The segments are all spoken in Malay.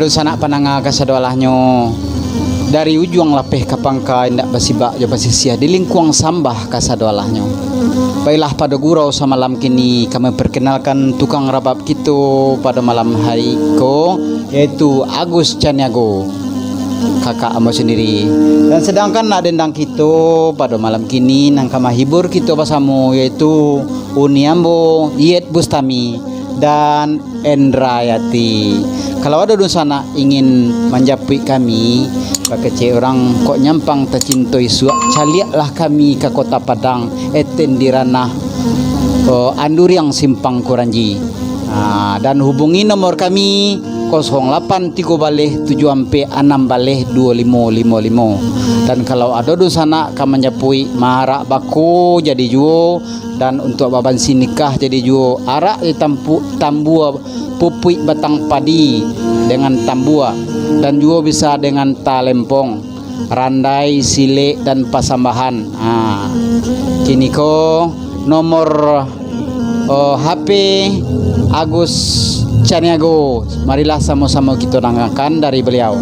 Aduh sanak pananga kasadwalanyo dari ujung lapeh kapangka indak basibak jo basisia di lingkuang sambah kasadwalanyo. Baiklah pada gurau sama malam kini kami perkenalkan tukang rabab kita pada malam hari ko, yaitu Agus Caniago, kakak amo sendiri. Dan sedangkan nak dendang kita pada malam kini nang kama hibur kita bersama, yaitu Uniambo, Yet Bustami dan Endrayati. Kalau ada di sana ingin menjapui kami, kecil orang kok nyampang tercintoi suak, caliaklah kami ke Kota Padang, eten di ranah Anduriang Simpang Kuranji. Dan hubungi nomor kami 08 3 baleh 7 ampe 6 baleh 2555. Dan kalau ada di sana kamu menjapui marak bako jadi juo, dan untuk babansi nikah jadi juo arak di tambua pupui batang padi dengan tambua, dan juga bisa dengan talempong, randai, sile dan pasambahan. Kini ko nomor HP Agus Caniago, marilah sama-sama kita dengarkan dari beliau.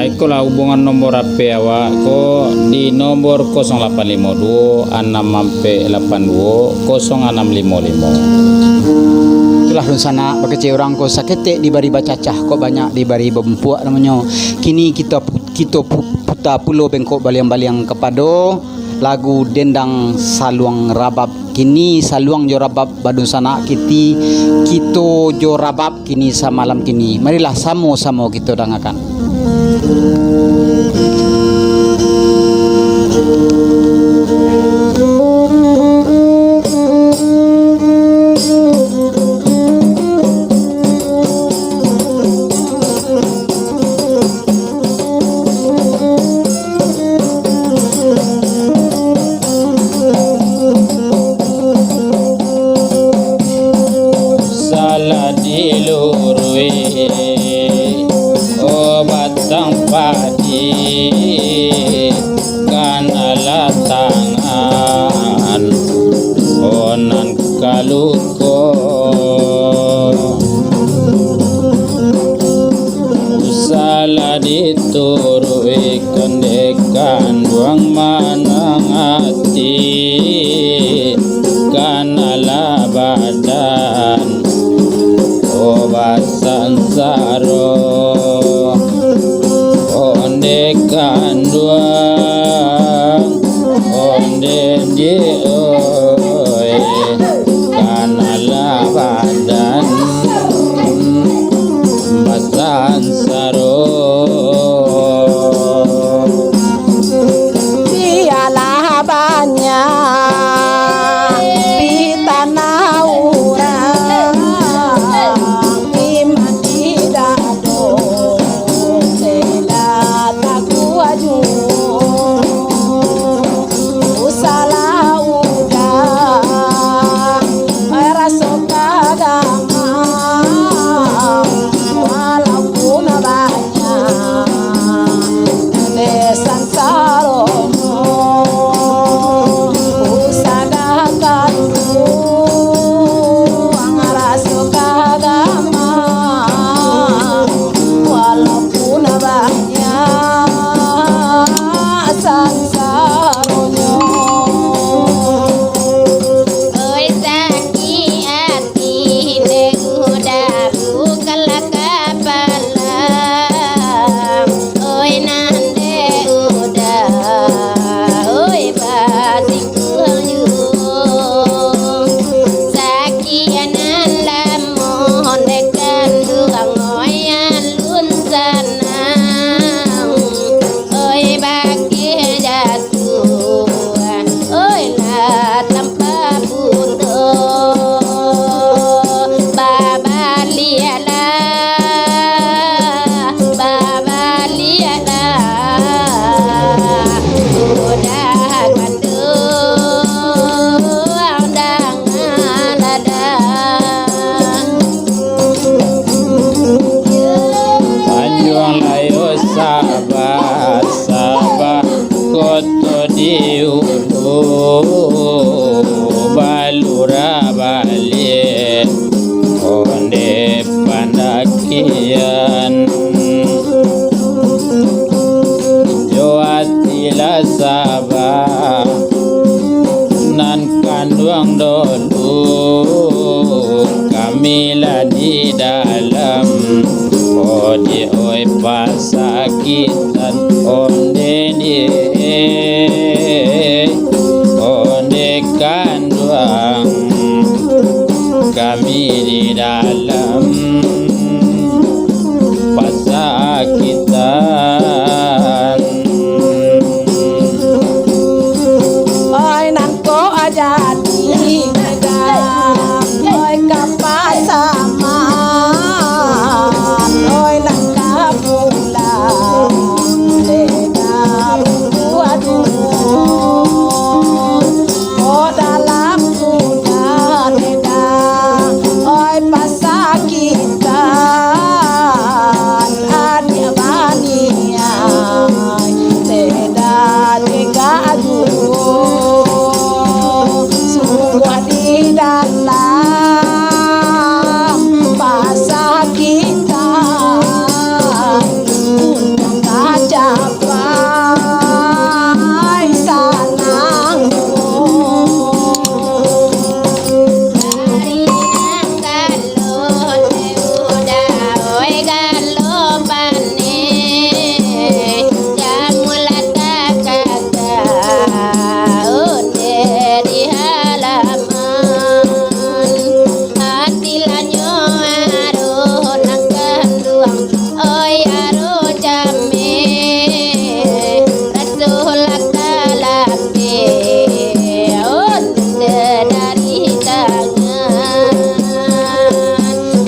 Ikulah hubungan nomor HP awak ko di nomor 0852 682 0655. Itulah dun sana bakece orang ko sakete di bari bacacah kok banyak di bari bempuak namanya. Kini kita puta pulo bengkok baliang-baliang kepado lagu dendang saluang rabab. Kini saluang jo rabab badun sana kita jo rabab kini samalam kini. Marilah sama-sama kita dengarkan. Batang padi kanala tangan onan kaluko usala diturui kendekan buang manang hati kanala badan obat sansaro onde kanduang onde di oi kanala badan basan saro dialah banyak di tanah urang iman tidak do usalah udah merasa agama walaupun banyak desan sarono usahakan ngerasa agama walaupun banyak sansaronyo. Oi saki ati udah bukan kapalang. Oi nande udah oi batik kulyung saki anan lamon dekan duang oyan lun sanang. Oi bagi jatuh oi la tanpa bundo baba liala udah kandu undang ladang Tanjung layo sabar sabar koto diulu balura balik onde pandakia sabah nan kanduang dulu kamilah di dalam odi oi pasakitan onde kanduang kami di dalam pasakitan. Oi nan ko ajadi medan oi kapasaman oi nan kapulang leda aduh oh dalam kuda leda oi pasakitan adia bania leda tiga aduh sungguh di dalam pasakitan untuk capai sanangku. Hari nang galon udah oi galon pane jamulah kata onde di halaman hati lanyo aro nak kanduang oi aro jame rasul kalake onde dari tangan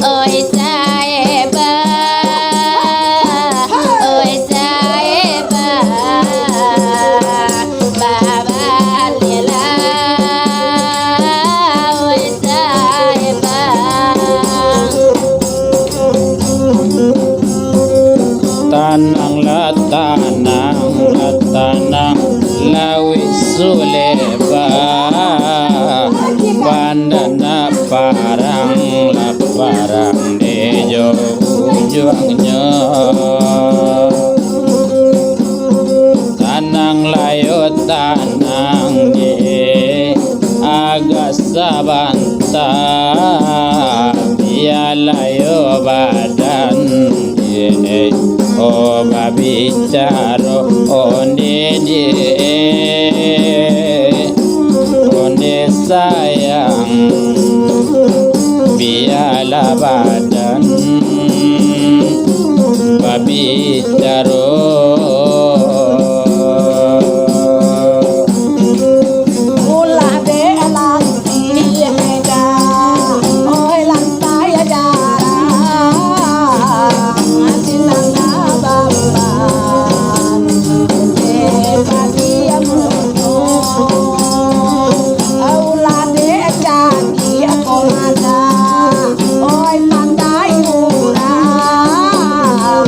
oi saeba baba lela oi saeba Tanang latanang lawi suleba pandana parang laparang dejo ujungnya tanang layo tanang ye agak sabanta bialayo badan ye oh babicaro onde sayang biala badan babicaro Ulah de lanti meda oi lantai jarang sinanga bamban de padia muno ulah de jaki akolada oi pandai urang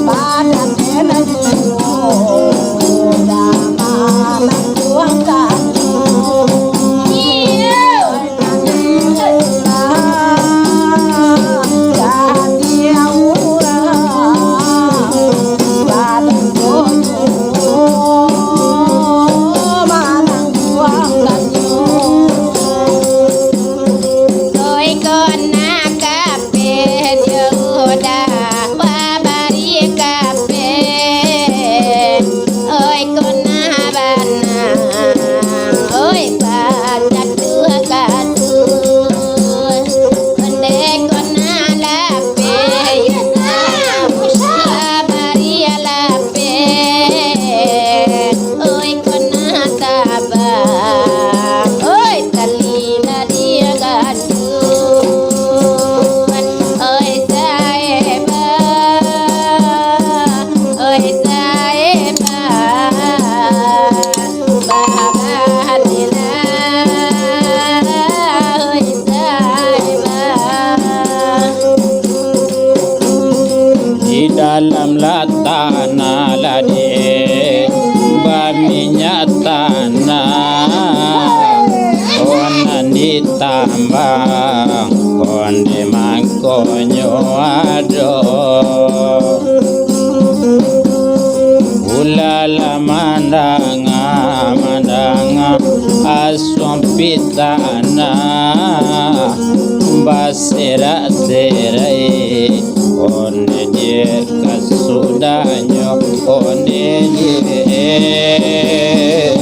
badan dena juo damana tuang kaki jadi urang badan bojo manang tuang kaki oi kona kape joda babari kape oi kona bana suampitana basera serai onde dia kasudanyo onde dia